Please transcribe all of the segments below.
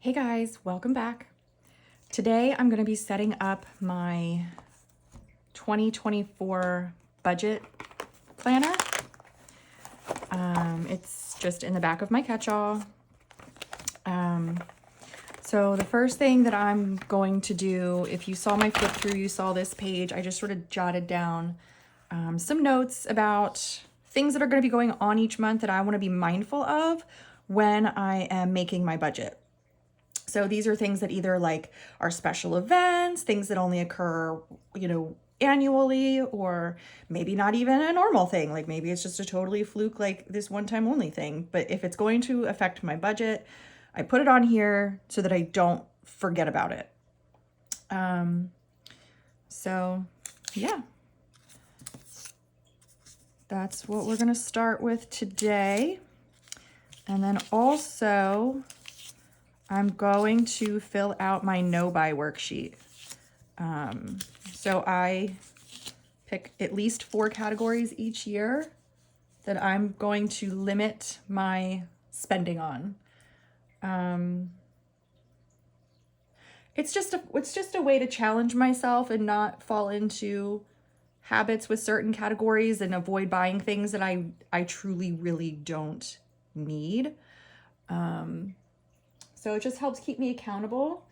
Hey guys, welcome back. Today I'm going to be setting up my 2024 budget planner. It's just in the back of my catch-all. So the first thing that I'm going to do, if you saw my flip through, you saw this page, I just sort of jotted down some notes about things that are going to be going on each month that I want to be mindful of when I am making my budget. So these are things that either like are special events, things that only occur, annually, or maybe not even a normal thing. Like maybe it's just a totally fluke, like this one time only thing. But if it's going to affect my budget, I put it on here so that I don't forget about it. So yeah, that's what we're gonna start with today. And then also, I'm going to fill out my no-buy worksheet. So I pick at least 4 categories each year that I'm going to limit my spending on. It's just a way to challenge myself and not fall into habits with certain categories and avoid buying things that I truly really don't need. So it just helps keep me accountable.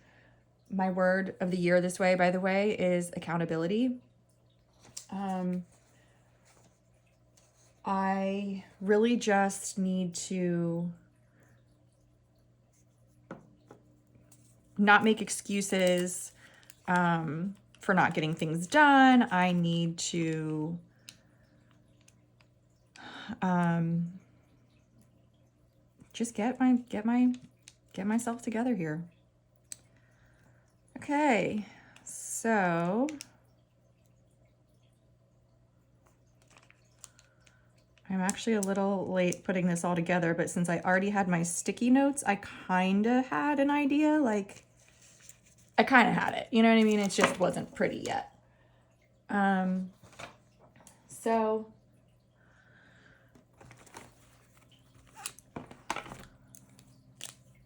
My word of the year this way, by the way, is accountability. I really just need to not make excuses for not getting things done. I need to just get myself together here. Okay, so I'm actually a little late putting this all together, but since I already had my sticky notes, I kind of had an idea, like I kind of had it, you know what I mean? It just wasn't pretty yet. So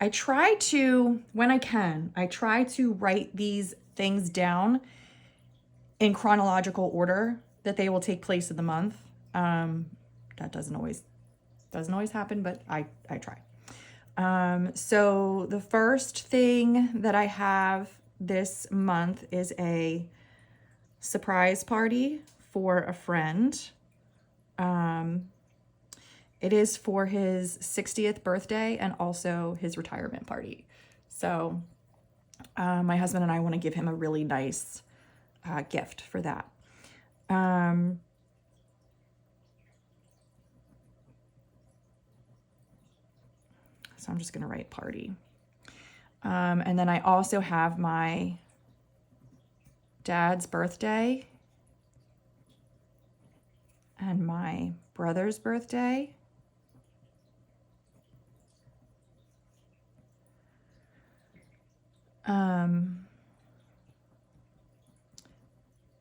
I try to, when I can, I try to write these things down in chronological order that they will take place in the month. That doesn't always happen, but I try. So the first thing that I have this month is a surprise party for a friend. It is for his 60th birthday and also his retirement party. So my husband and I want to give him a really nice gift for that. So I'm just going to write party. And then I also have my dad's birthday and my brother's birthday.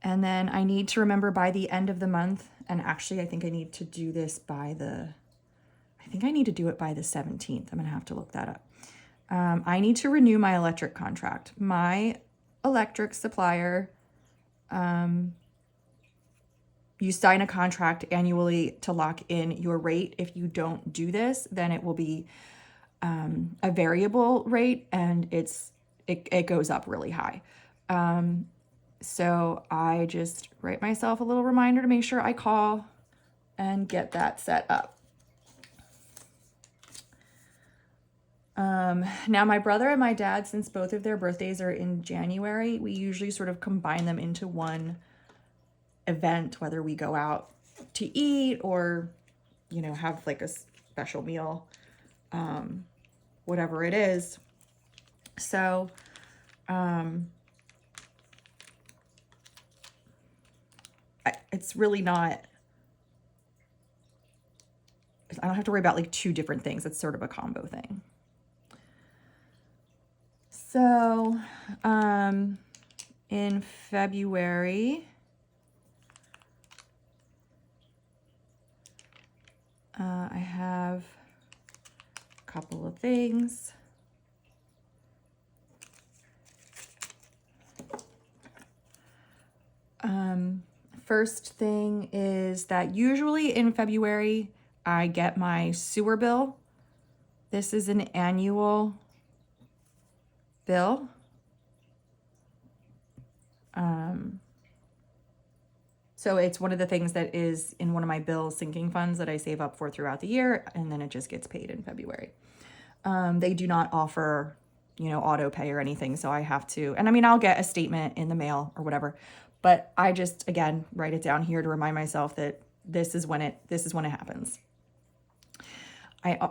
And then I need to remember by the end of the month, and actually I think I need to do this by I need to do it by the 17th. I'm going to have to look that up. I need to renew my electric contract. My electric supplier, you sign a contract annually to lock in your rate. If you don't do this, then it will be a variable rate, and it goes up really high. So I just write myself a little reminder to make sure I call and get that set up. Now my brother and my dad, since both of their birthdays are in January, we usually sort of combine them into one event, whether we go out to eat or, have like a special meal, whatever it is. So, it's really not, I don't have to worry about like 2 different things. It's sort of a combo thing. So, in February, I have a couple of things. First thing is that usually in February, I get my sewer bill. This is an annual bill. So it's one of the things that is in one of my bill sinking funds that I save up for throughout the year, and then it just gets paid in February. They do not offer, auto pay or anything, so I have to, and I mean, I'll get a statement in the mail or whatever, but I just, again, write it down here to remind myself that this is when it happens.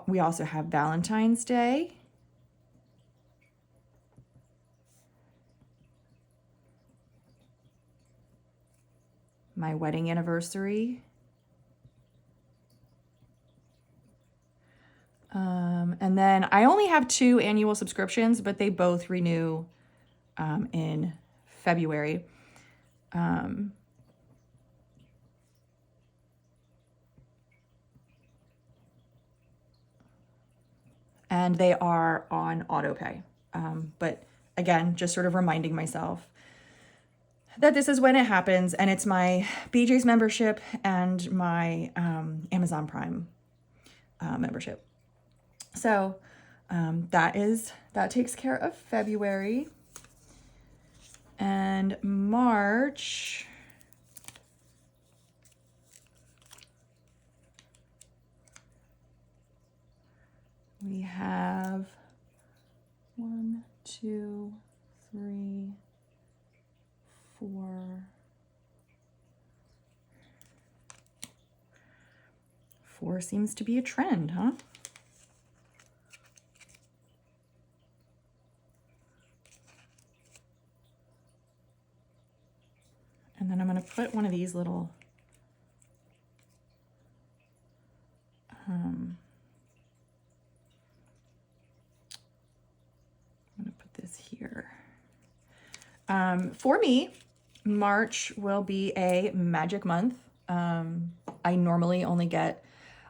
We also have Valentine's Day. My wedding anniversary. And then I only have 2 annual subscriptions, but they both renew in February. And they are on auto pay. But again, just sort of reminding myself that this is when it happens, and it's my BJ's membership and my Amazon Prime membership. So that takes care of February. And March, we have 1, 2, 3, 4. 4 seems to be a trend, huh? And then I'm going to put one of these little I'm going to put this here. For me, March will be a magic month. I normally only get,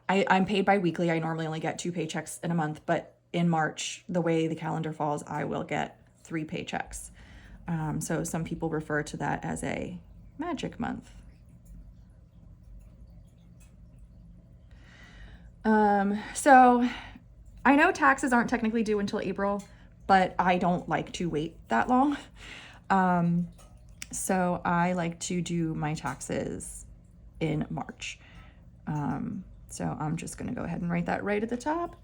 I'm paid bi-weekly. I normally only get 2 paychecks in a month, but in March, the way the calendar falls, I will get 3 paychecks. So some people refer to that as a magic month. So I know taxes aren't technically due until April, but I don't like to wait that long. So I like to do my taxes in March. So I'm just going to go ahead and write that right at the top.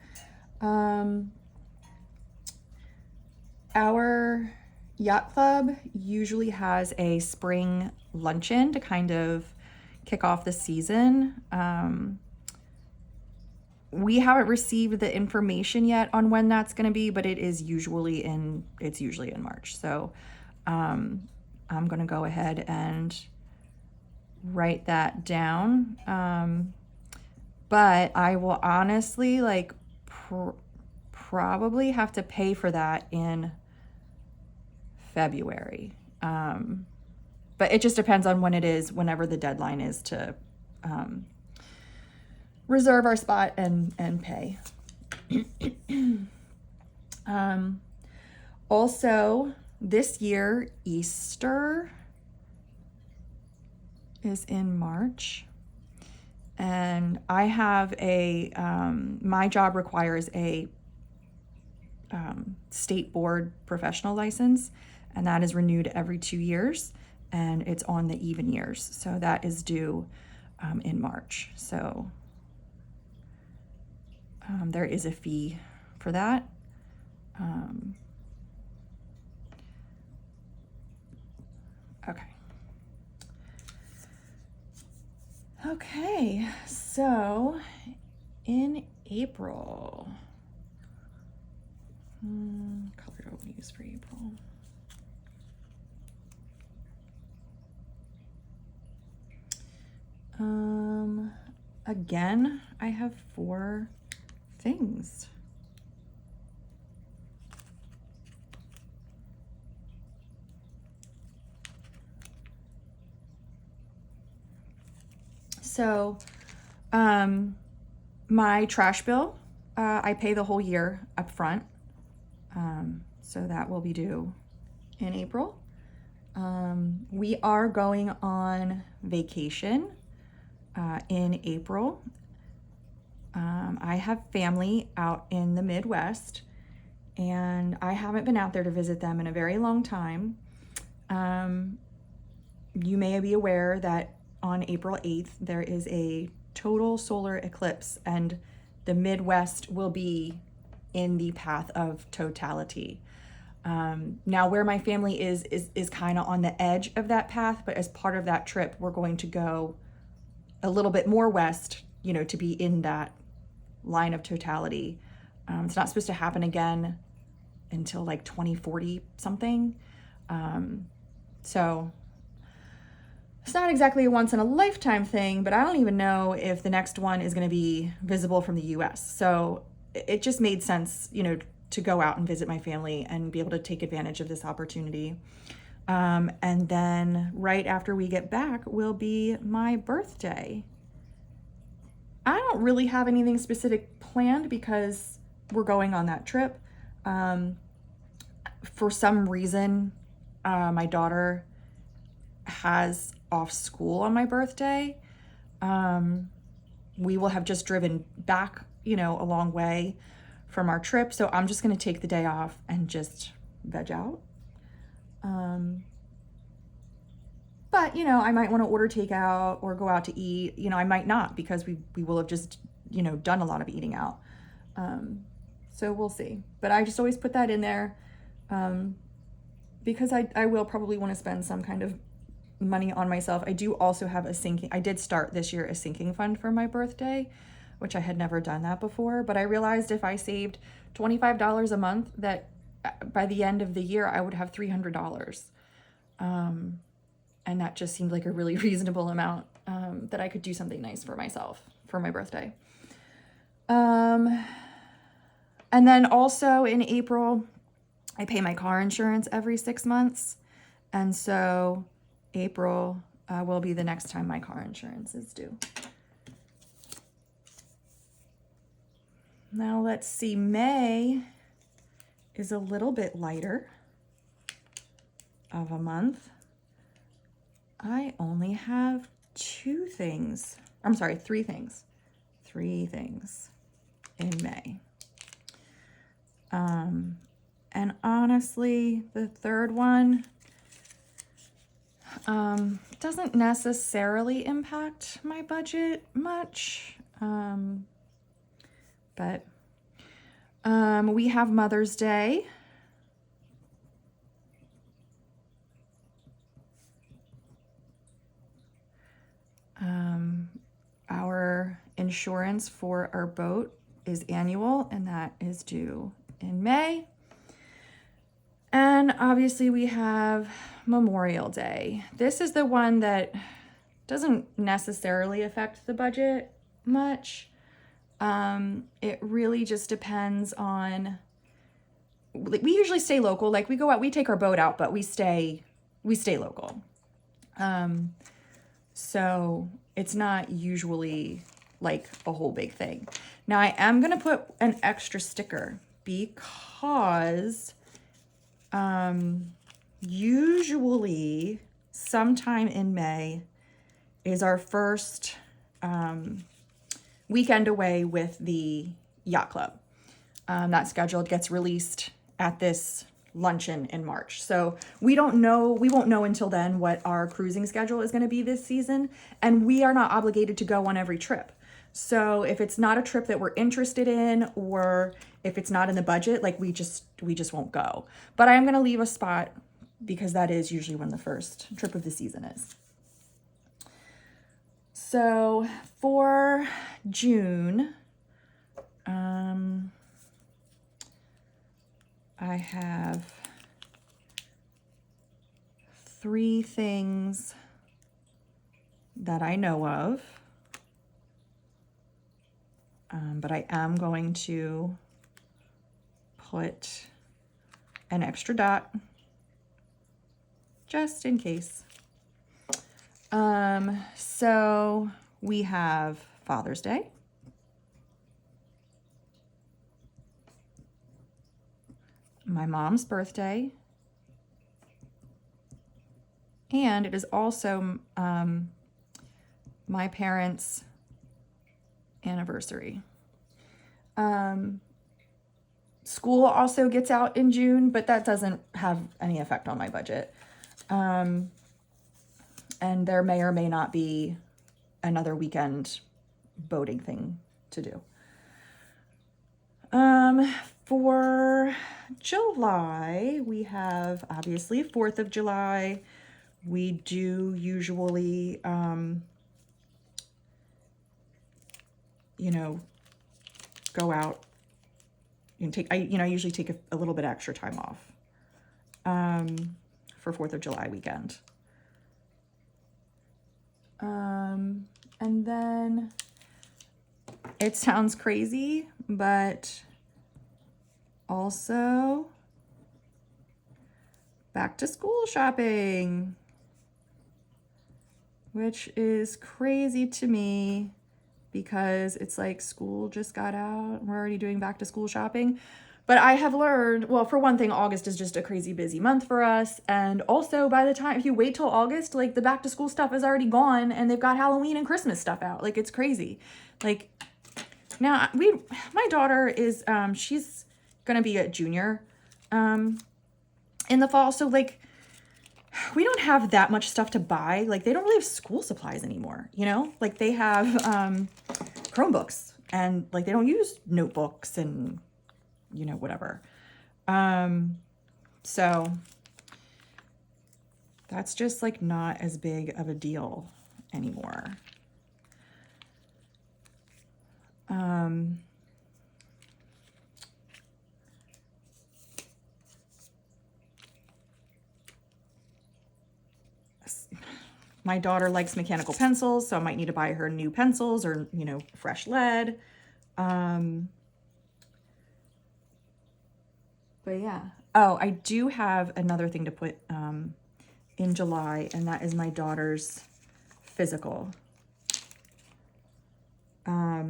Our yacht club usually has a spring luncheon to kind of kick off the season. We haven't received the information yet on when that's going to be, but it's usually in March. So I'm going to go ahead and write that down. But I will honestly probably have to pay for that in February. But it just depends on when it is, whenever the deadline is to reserve our spot and pay. Also, this year, Easter is in March. And I have my job requires a state board professional license, and that is renewed every 2 years, and it's on the even years. So that is due in March. So there is a fee for that. Okay, so in April, color do I want to use for April? Again, I have 4 things. So, my trash bill, I pay the whole year up front. So that will be due in April. We are going on vacation in April. I have family out in the Midwest, and I haven't been out there to visit them in a very long time. You may be aware that on April 8th, there is a total solar eclipse, and the Midwest will be in the path of totality. Now, where my family is kind of on the edge of that path, but as part of that trip, we're going to go a little bit more west, to be in that line of totality. It's not supposed to happen again until like 2040 something. So it's not exactly a once in a lifetime thing, but I don't even know if the next one is going to be visible from the US. So it just made sense, to go out and visit my family and be able to take advantage of this opportunity. And then right after we get back will be my birthday. I don't really have anything specific planned because we're going on that trip. For some reason, my daughter has off school on my birthday. We will have just driven back, a long way from our trip. So I'm just going to take the day off and just veg out. But, I might want to order takeout or go out to eat. I might not, because we will have just, done a lot of eating out. So we'll see. But I just always put that in there because I will probably want to spend some kind of money on myself. I do also have I did start this year a sinking fund for my birthday, which I had never done that before. But I realized if I saved $25 a month, that by the end of the year, I would have $300. And that just seemed like a really reasonable amount that I could do something nice for myself for my birthday. And then also in April, I pay my car insurance every 6 months. And so April will be the next time my car insurance is due. Now let's see, May is a little bit lighter of a month. I only have three things. 3 things in May. And honestly, the third one doesn't necessarily impact my budget much. But we have Mother's Day. Our insurance for our boat is annual, and that is due in May. And obviously we have Memorial Day. This is the one that doesn't necessarily affect the budget much. It really just depends on, we usually stay local. Like we go out, we take our boat out, but we stay local. So it's not usually like a whole big thing. Now I am going to put an extra sticker because, usually sometime in May is our first, weekend away with the yacht club. That schedule gets released at this luncheon in March. So we won't know until then what our cruising schedule is going to be this season. And we are not obligated to go on every trip. So if it's not a trip that we're interested in, or if it's not in the budget, like we just won't go. But I am going to leave a spot because that is usually when the first trip of the season is. So for June, I have 3 things that I know of, but I am going to put an extra dot just in case. So we have Father's Day, my mom's birthday, And it is also my parents' anniversary. School also gets out in June, but that doesn't have any effect on my budget. And there may or may not be another weekend boating thing to do. For July, we have obviously 4th of July. We do usually, go out and take, I usually take a little bit extra time off, for 4th of July weekend. And then it sounds crazy, but also back to school shopping, which is crazy to me because it's like school just got out. We're already doing back to school shopping. But I have learned, well, for one thing, August is just a crazy busy month for us. And also by the time, if you wait till August, like the back to school stuff is already gone and they've got Halloween and Christmas stuff out. Like it's crazy. Like now my daughter is, she's going to be a junior, in the fall. So like, we don't have that much stuff to buy. Like they don't really have school supplies anymore, like they have, Chromebooks and like they don't use notebooks and whatever. So that's just like not as big of a deal anymore. My daughter likes mechanical pencils, so I might need to buy her new pencils or, fresh lead. But yeah. Oh, I do have another thing to put in July, and that is my daughter's physical. I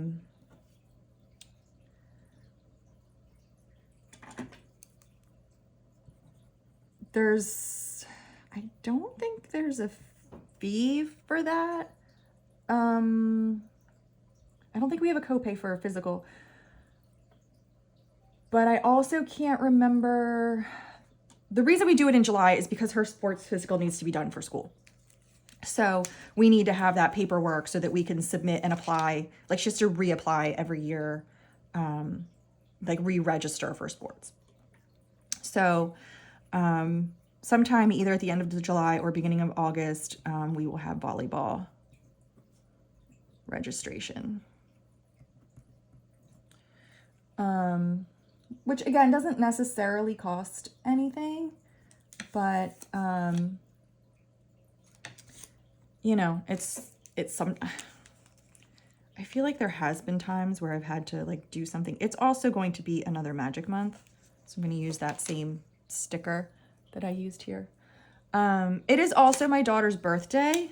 don't think there's a fee for that. I don't think we have a copay for a physical. But I also can't remember. The reason we do it in July is because her sports physical needs to be done for school. So we need to have that paperwork so that we can submit and apply. Like she has to reapply every year, like re-register for sports. So sometime either at the end of July or beginning of August, we will have volleyball registration. Which again doesn't necessarily cost anything, but it's some. I feel like there has been times where I've had to like do something. It's also going to be another magic month, so I'm going to use that same sticker that I used here. It is also my daughter's birthday.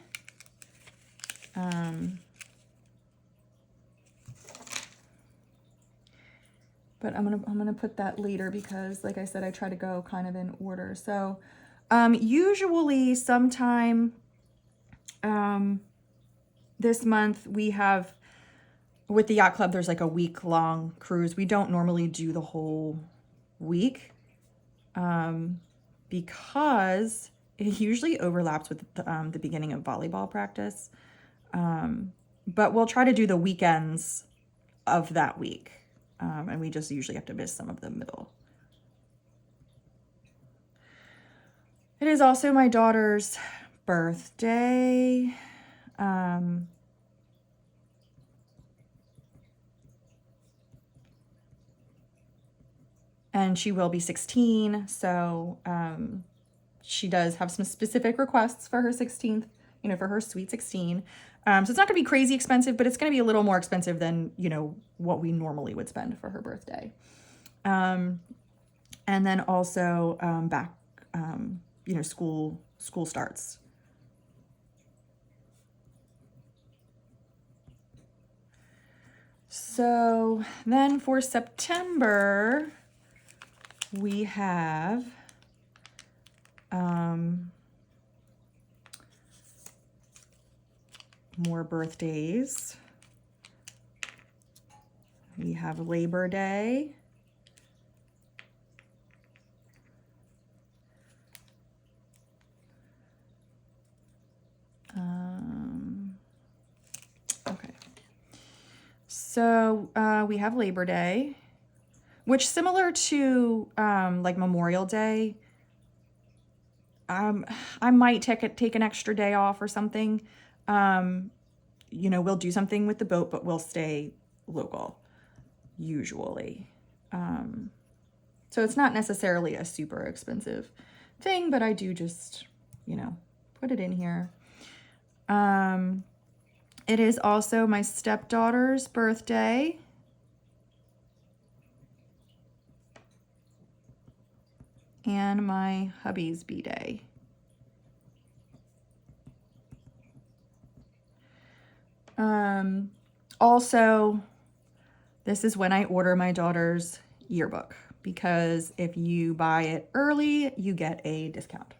But I'm gonna put that later because, like I said, I try to go kind of in order. So, usually sometime this month we have, with the yacht club, there's like a week-long cruise. We don't normally do the whole week because it usually overlaps with the beginning of volleyball practice. But we'll try to do the weekends of that week. And we just usually have to miss some of the middle. It is also my daughter's birthday. And she will be 16, so she does have some specific requests for her 16th, for her sweet 16. So it's not going to be crazy expensive, but it's going to be a little more expensive than, what we normally would spend for her birthday. And then also back, school starts. So then for September, we have more birthdays. We have Labor Day. Okay. So we have Labor Day, which similar to like Memorial Day, I might take an extra day off or something. You know, we'll do something with the boat, but we'll stay local usually. So it's not necessarily a super expensive thing, but I do just, you know, put it in here. It is also my stepdaughter's birthday. And my hubby's B-Day. Also, this is when I order my daughter's yearbook, because if you buy it early, you get a discount.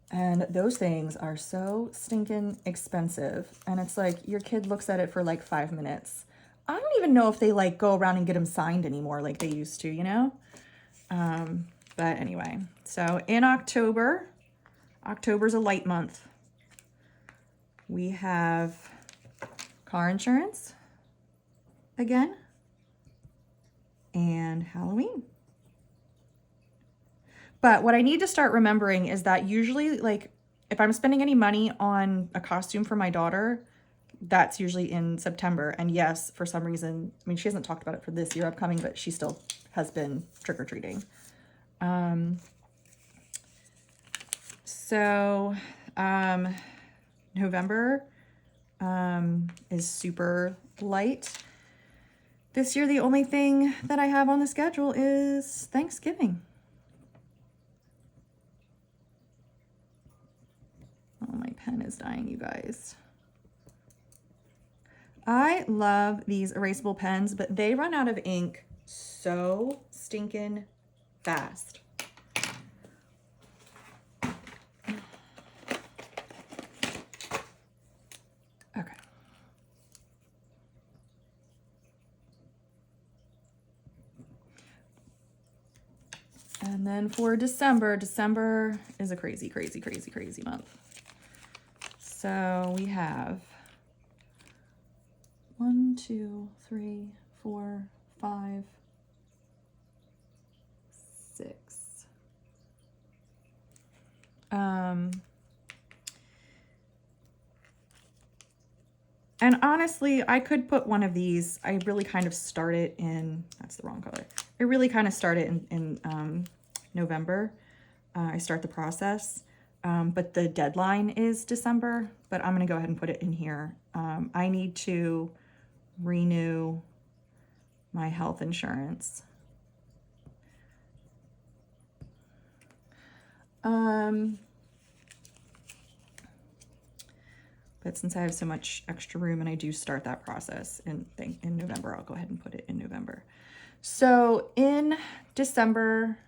And those things are so stinking expensive. And it's like your kid looks at it for like 5 minutes. I don't even know if they like go around and get them signed anymore like they used to, you know? But anyway, so in October, October's a light month. We have car insurance again and Halloween. But what I need to start remembering is that usually, like, if I'm spending any money on a costume for my daughter, that's usually in September. And yes, for some reason, I mean, she hasn't talked about it for this year upcoming, but she still has been trick-or-treating. November is super light. This year, the only thing that I have on the schedule is Thanksgiving. Oh, my pen is dying, you guys. I love these erasable pens, but they run out of ink so stinking fast. Okay. And then for December, December is a crazy, crazy, crazy, crazy month. So we have 1, 2, 3, 4, 5, 6. And honestly, I could put one of these. I really kind of start it in, that's the wrong color. I really kind of start it in November. I start the process. But the deadline is December, but I'm going to go ahead and put it in here. I need to renew my health insurance. But since I have so much extra room and I do start that process in November, I'll go ahead and put it in November. So in December,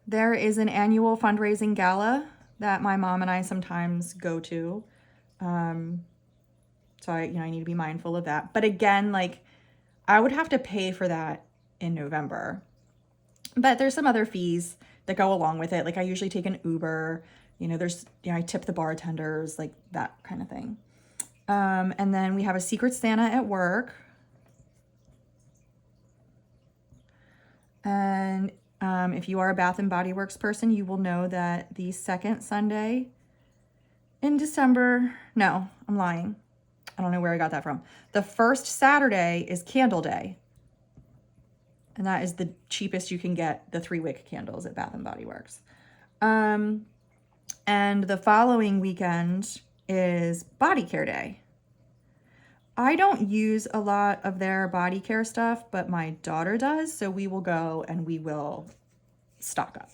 there is an annual fundraising gala that my mom and I sometimes go to. So I need to be mindful of that. But again, like, I would have to pay for that in November. But there's some other fees that go along with it. Like, I usually take an Uber. I tip the bartenders, like that kind of thing. And then we have a Secret Santa at work. And if you are a Bath and Body Works person, you will know that the second Sunday in December, no, I'm lying. I don't know where I got that from. The first Saturday is Candle Day. And that is the cheapest you can get, the 3-wick candles at Bath and Body Works. And the following weekend is Body Care Day. I don't use a lot of their body care stuff, but my daughter does, so we will go and we will stock up.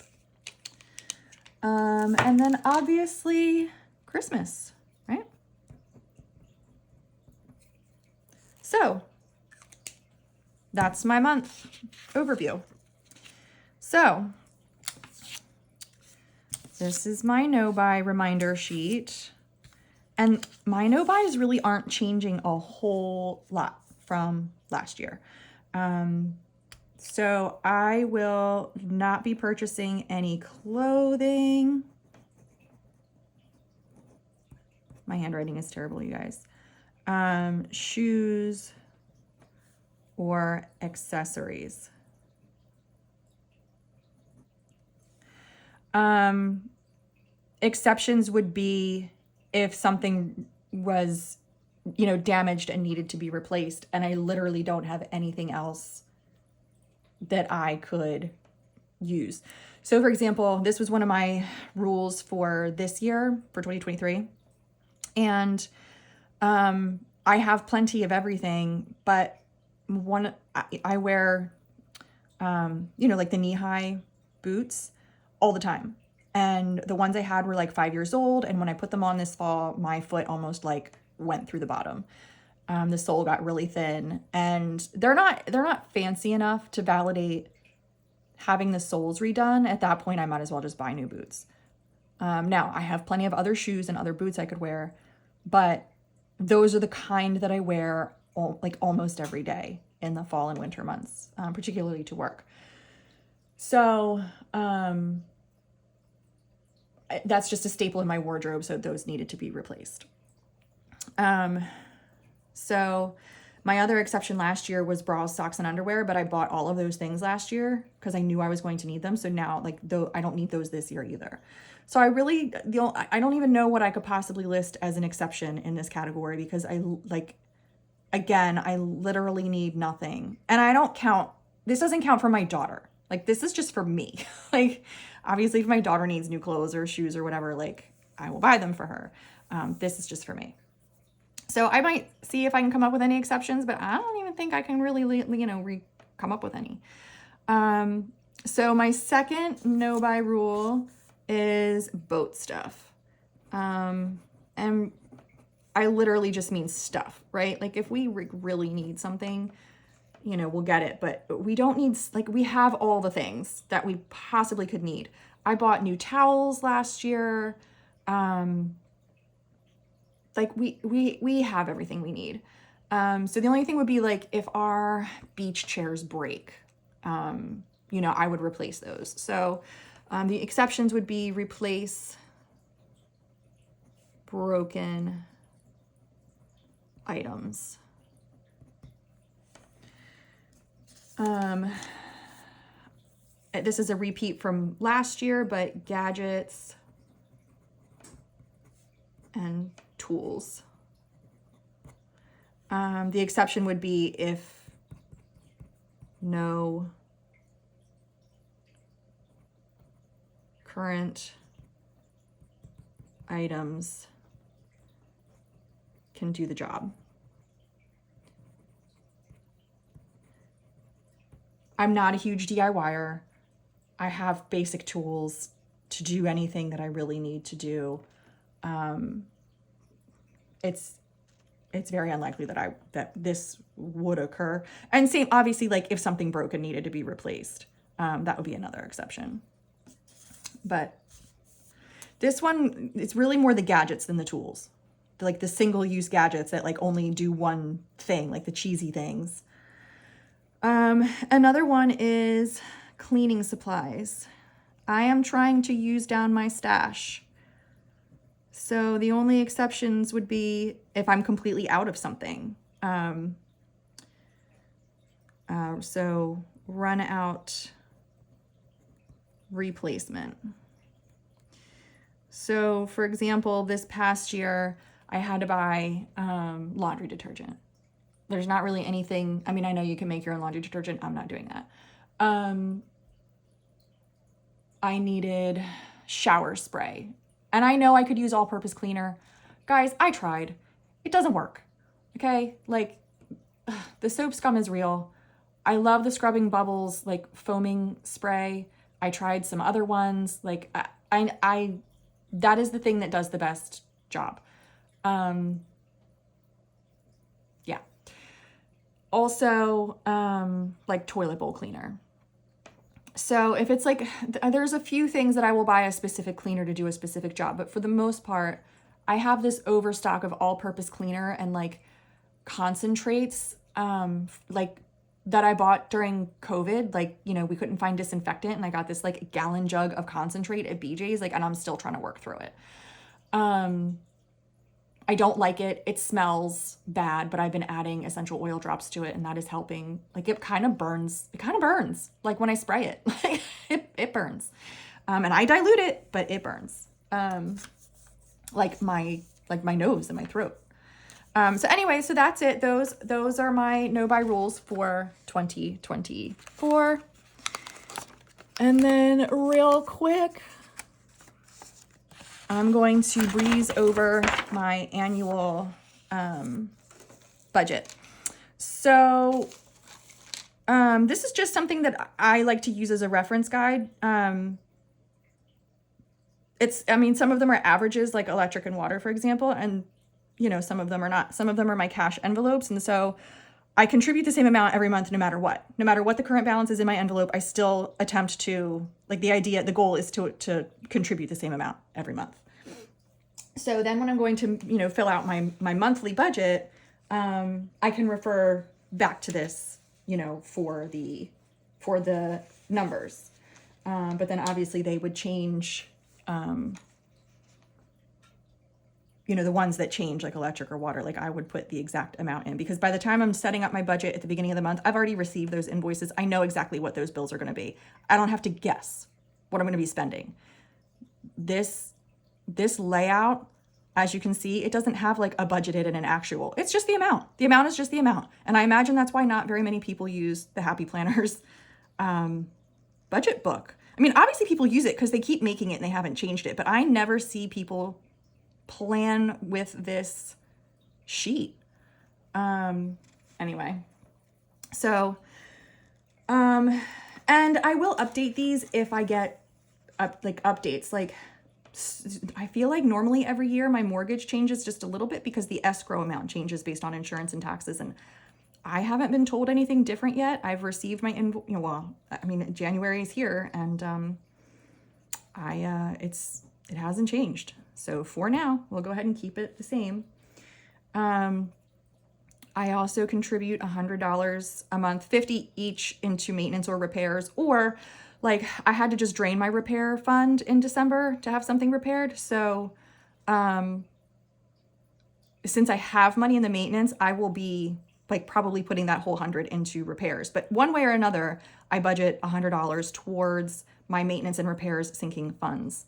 And then obviously Christmas, right? So that's my month overview. So This is my no-buy reminder sheet. And my no-buys really aren't changing a whole lot from last year. So I will not be purchasing any clothing. My handwriting is terrible, you guys. Shoes or accessories. Exceptions would be if something was, you know, damaged and needed to be replaced, and I literally don't have anything else that I could use. So for example, this was one of my rules for this year, for 2023. And I have plenty of everything, but I wear, you know, like the knee-high boots all the time. And the ones I had were like 5 years old. And when I put them on this fall, my foot almost like went through the bottom. The sole got really thin, and they're not fancy enough to validate having the soles redone. At that point, I might as well just buy new boots. Now I have plenty of other shoes and other boots I could wear, but those are the kind that I wear like almost every day in the fall and winter months, particularly to work. So, that's just a staple in my wardrobe. So those needed to be replaced. So my other exception last year was bras, socks, and underwear, but I bought all of those things last year because I knew I was going to need them. So now, like, though I don't need those this year either. So I don't even know what I could possibly list as an exception in this category, because I literally need nothing. And this doesn't count for my daughter. Like, this is just for me. Like, obviously if my daughter needs new clothes or shoes or whatever, like, I will buy them for her. This is just for me. So I might see if I can come up with any exceptions, but I don't even think I can really, come up with any. So my second no-buy rule is boat stuff. And I literally just mean stuff, right? Like, if we really need something, we'll get it, but we don't need, like, we have all the things that we possibly could need. I bought new towels last year. Like, we have everything we need. So the only thing would be, like, if our beach chairs break, I would replace those. So the exceptions would be replace broken items. This is a repeat from last year, but gadgets and tools. The exception would be if no current items can do the job. I'm not a huge DIYer. I have basic tools to do anything that I really need to do. It's very unlikely that this would occur. And same, obviously, like, if something broke and needed to be replaced, that would be another exception. But this one, it's really more the gadgets than the tools. Like the single-use gadgets that, like, only do one thing, like the cheesy things. Another one is cleaning supplies. I am trying to use down my stash. So the only exceptions would be if I'm completely out of something. So run out replacement. So for example, this past year, I had to buy laundry detergent. There's not really anything, I mean, I know you can make your own laundry detergent. I'm not doing that. I needed shower spray. And I know I could use all-purpose cleaner. Guys, I tried. It doesn't work. Okay? Like, the soap scum is real. I love the scrubbing bubbles, like, foaming spray. I tried some other ones. Like, I that is the thing that does the best job. Yeah. Also, like, toilet bowl cleaner. So if it's like, there's a few things that I will buy a specific cleaner to do a specific job, but for the most part, I have this overstock of all-purpose cleaner and like concentrates, like that I bought during COVID. Like, you know, we couldn't find disinfectant, and I got this like gallon jug of concentrate at BJ's, like, and I'm still trying to work through it. I don't like it. It smells bad, but I've been adding essential oil drops to it, and that is helping. Like, it kind of burns. It kind of burns. Like when I spray it, like it burns. And I dilute it, but it burns. Like my nose and my throat. So anyway, so that's it. Those are my no buy rules for 2024. And then real quick, I'm going to breeze over my annual budget. So this is just something that I like to use as a reference guide. I mean, some of them are averages, like electric and water, for example, and you know, some of them are not. Some of them are my cash envelopes, and so I contribute the same amount every month, no matter what. No matter what the current balance is in my envelope, I still attempt to, like, the goal is to contribute the same amount every month. So then when I'm going to, you know, fill out my monthly budget, I can refer back to this, you know, for the numbers. But then obviously they would change, you know, the ones that change, like electric or water, like I would put the exact amount in, because by the time I'm setting up my budget at the beginning of the month, I've already received those invoices. I know exactly what those bills are going to be. I don't have to guess what I'm going to be spending. This layout, as you can see, it doesn't have like a budgeted and an actual. It's just the amount. The amount is just the amount. And I imagine that's why not very many people use the Happy Planners budget book. I mean, obviously people use it because they keep making it and they haven't changed it, but I never see people plan with this sheet. Anyway, so, and I will update these if I get updates. Like, I feel like normally every year my mortgage changes just a little bit because the escrow amount changes based on insurance and taxes, and I haven't been told anything different yet. I've received my invoice, you know, well, I mean, January is here, and it hasn't changed. So for now, we'll go ahead and keep it the same. I also contribute $100 a month, $50 each into maintenance or repairs, or like I had to just drain my repair fund in December to have something repaired. So since I have money in the maintenance, I will be like probably putting that whole 100 into repairs. But one way or another, I budget $100 towards my maintenance and repairs sinking funds.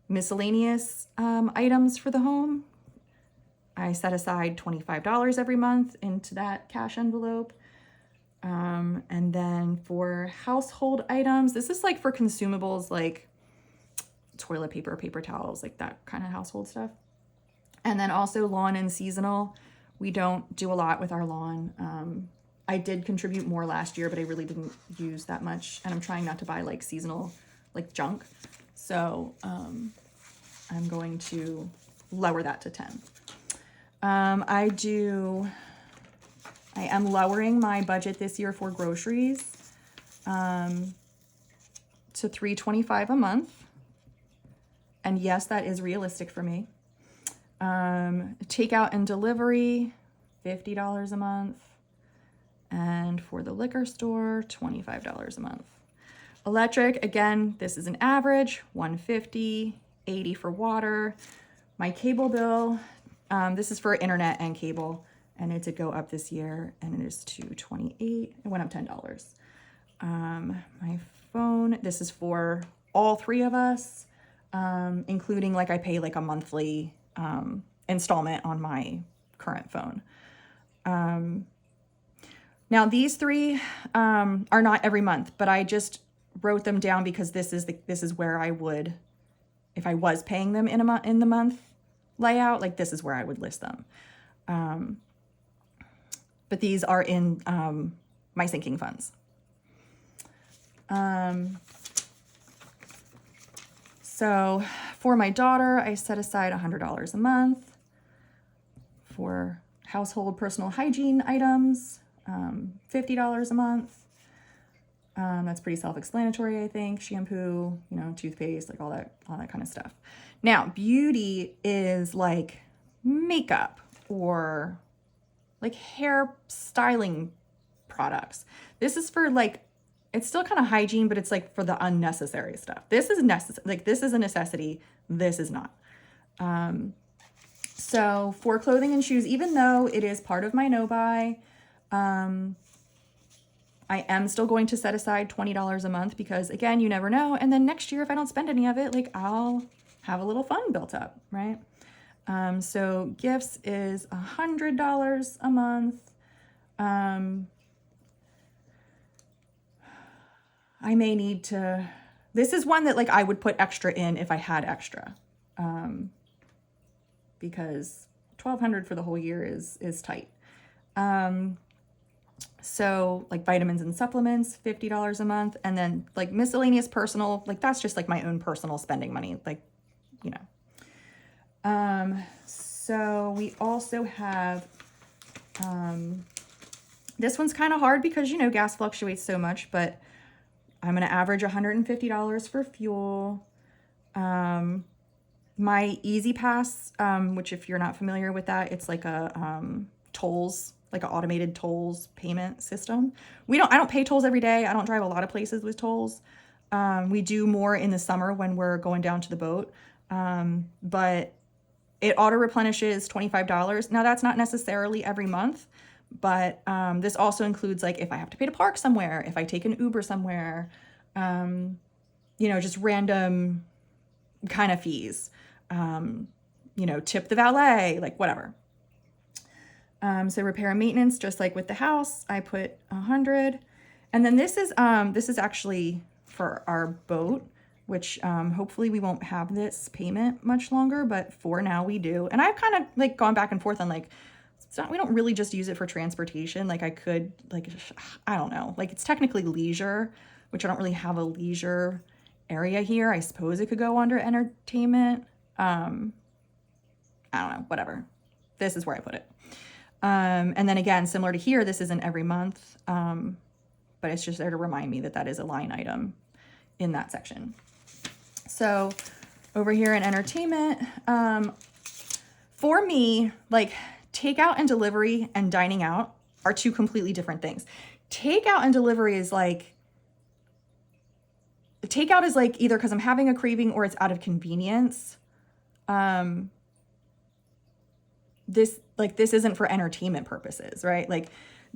Miscellaneous items for the home, I set aside $25 every month into that cash envelope. And then for household items, this is like for consumables like toilet paper, paper towels, like that kind of household stuff. And then also lawn and seasonal. We don't do a lot with our lawn. I did contribute more last year, but I really didn't use that much. And I'm trying not to buy like seasonal, like junk. So I'm going to lower that to 10. I am lowering my budget this year for groceries to $3.25 a month. And yes, that is realistic for me. Takeout and delivery, $50 a month. And for the liquor store, $25 a month. Electric, again, this is an average, $150, $80 for water. My cable bill, this is for internet and cable, and it did go up this year, and it is $228. It went up $10. My phone, this is for all three of us, including like I pay like a monthly installment on my current phone. Now these three are not every month, but I just wrote them down because this is where I would, if I was paying them in the month layout, like this is where I would list them. But these are in my sinking funds. So for my daughter, I set aside $100 a month for household personal hygiene items, $50 a month. That's pretty self-explanatory, I think. Shampoo, you know, toothpaste, like all that kind of stuff. Now, beauty is like makeup or like hair styling products. This is for like, it's still kind of hygiene, but it's like for the unnecessary stuff. This is necessary. Like this is a necessity. This is not. So for clothing and shoes, even though it is part of my no buy, I am still going to set aside $20 a month because again, you never know. And then next year, if I don't spend any of it, like I'll have a little fund built up, right? So gifts is $100 a month. I may need to, this is one that like I would put extra in if I had extra. Because $1,200 for the whole year is tight. So like vitamins and supplements, $50 a month. And then like miscellaneous personal, like that's just like my own personal spending money, like, you know. So we also have, this one's kind of hard because, you know, gas fluctuates so much, but I'm going to average $150 for fuel. My Easy Pass, which if you're not familiar with that, it's like a tolls, like an automated tolls payment system. I don't pay tolls every day. I don't drive a lot of places with tolls. We do more in the summer when we're going down to the boat. But it auto replenishes $25. Now that's not necessarily every month, but this also includes like if I have to pay to park somewhere, if I take an Uber somewhere, you know, just random kind of fees, you know, tip the valet, like whatever. So repair and maintenance, just like with the house, I put 100. And then this is actually for our boat, which hopefully we won't have this payment much longer, but for now we do. And I've kind of like gone back and forth on like, we don't really just use it for transportation. Like I could, like, I don't know, like it's technically leisure, which I don't really have a leisure area here. I suppose it could go under entertainment. I don't know, whatever. This is where I put it. And then again, similar to here, this isn't every month, but it's just there to remind me that that is a line item in that section. So over here in entertainment, for me, like takeout and delivery and dining out are two completely different things. Takeout and delivery is like, takeout is like either because I'm having a craving or it's out of convenience. This isn't for entertainment purposes, right? Like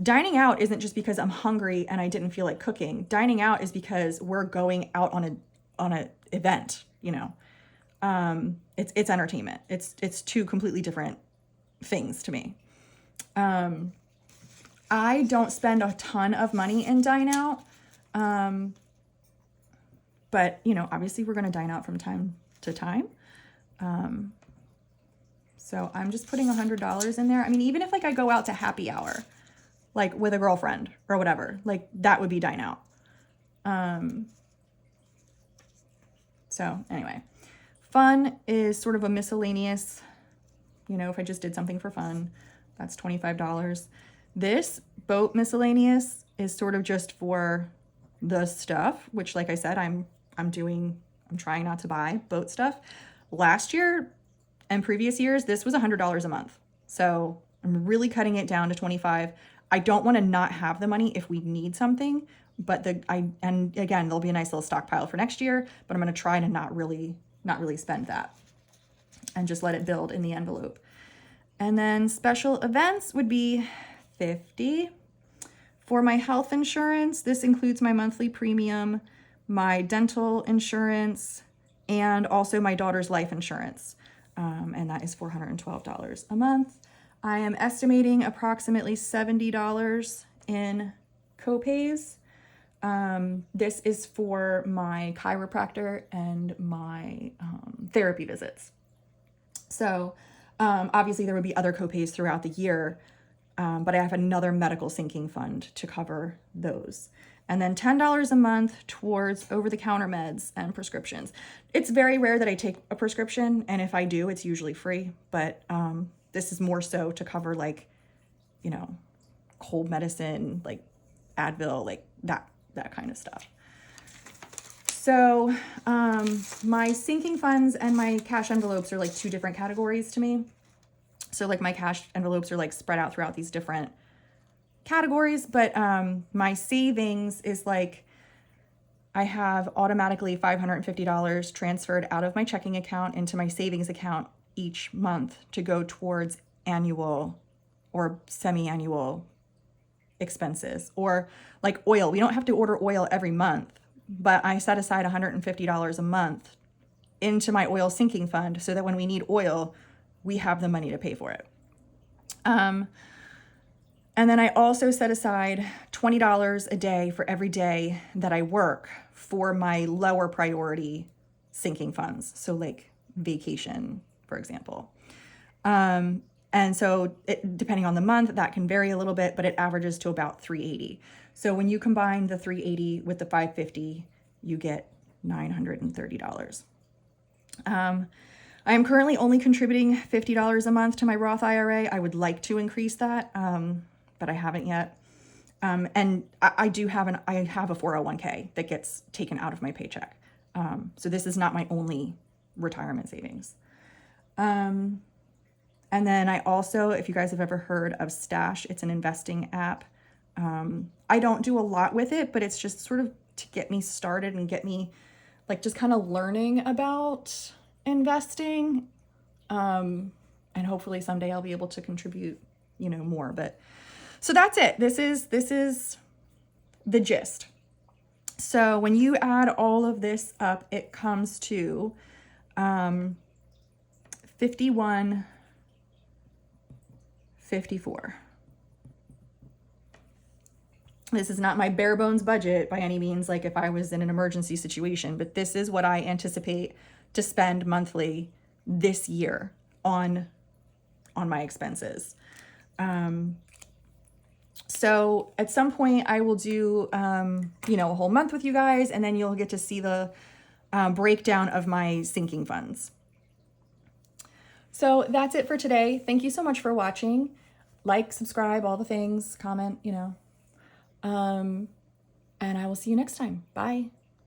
dining out isn't just because I'm hungry and I didn't feel like cooking. Dining out is because we're going out on a event, you know. It's entertainment. It's two completely different things to me. I don't spend a ton of money in dine out. But you know, obviously we're going to dine out from time to time. So I'm just putting $100 in there. I mean, even if like I go out to happy hour, like with a girlfriend or whatever, like that would be dine out. So anyway, fun is sort of a miscellaneous, you know, if I just did something for fun, that's $25. This boat miscellaneous is sort of just for the stuff, which like I said, I'm trying not to buy boat stuff. Last year and previous years, this was $100 a month. So I'm really cutting it down to 25. I don't want to not have the money if we need something, but and again, there'll be a nice little stockpile for next year, but I'm going to try to not really spend that and just let it build in the envelope. And then special events would be 50. For my health insurance, this includes my monthly premium, my dental insurance, and also my daughter's life insurance. And that is $412 a month. I am estimating approximately $70 in copays. This is for my chiropractor and my therapy visits. So obviously there would be other copays throughout the year, but I have another medical sinking fund to cover those. And then $10 a month towards over-the-counter meds and prescriptions. It's very rare that I take a prescription, and if I do, it's usually free. But this is more so to cover, like, you know, cold medicine, like Advil, like that that kind of stuff. So my sinking funds and my cash envelopes are like two different categories to me. So like my cash envelopes are like spread out throughout these different categories, but my savings is like I have automatically $550 transferred out of my checking account into my savings account each month to go towards annual or semi-annual expenses, or like oil. We don't have to order oil every month, but I set aside $150 a month into my oil sinking fund so that when we need oil, we have the money to pay for it. And then I also set aside $20 a day for every day that I work for my lower priority sinking funds. So like vacation, for example. And so depending on the month, that can vary a little bit, but it averages to about $380. So when you combine the $380 with the $550, you get $930. I am currently only contributing $50 a month to my Roth IRA. I would like to increase that, but I haven't yet. And I have a 401k that gets taken out of my paycheck. So this is not my only retirement savings. And then I also, if you guys have ever heard of Stash, it's an investing app. I don't do a lot with it, but it's just sort of to get me started and get me like just kind of learning about investing. And hopefully someday I'll be able to contribute, more. But so that's it. This is the gist. So when you add all of this up, it comes to 51.54. This is not my bare bones budget by any means, like if I was in an emergency situation, but this is what I anticipate to spend monthly this year on my expenses. So at some point I will do, a whole month with you guys, and then you'll get to see the breakdown of my sinking funds. So that's it for today. Thank you so much for watching. Like, subscribe, all the things, comment, and I will see you next time. Bye.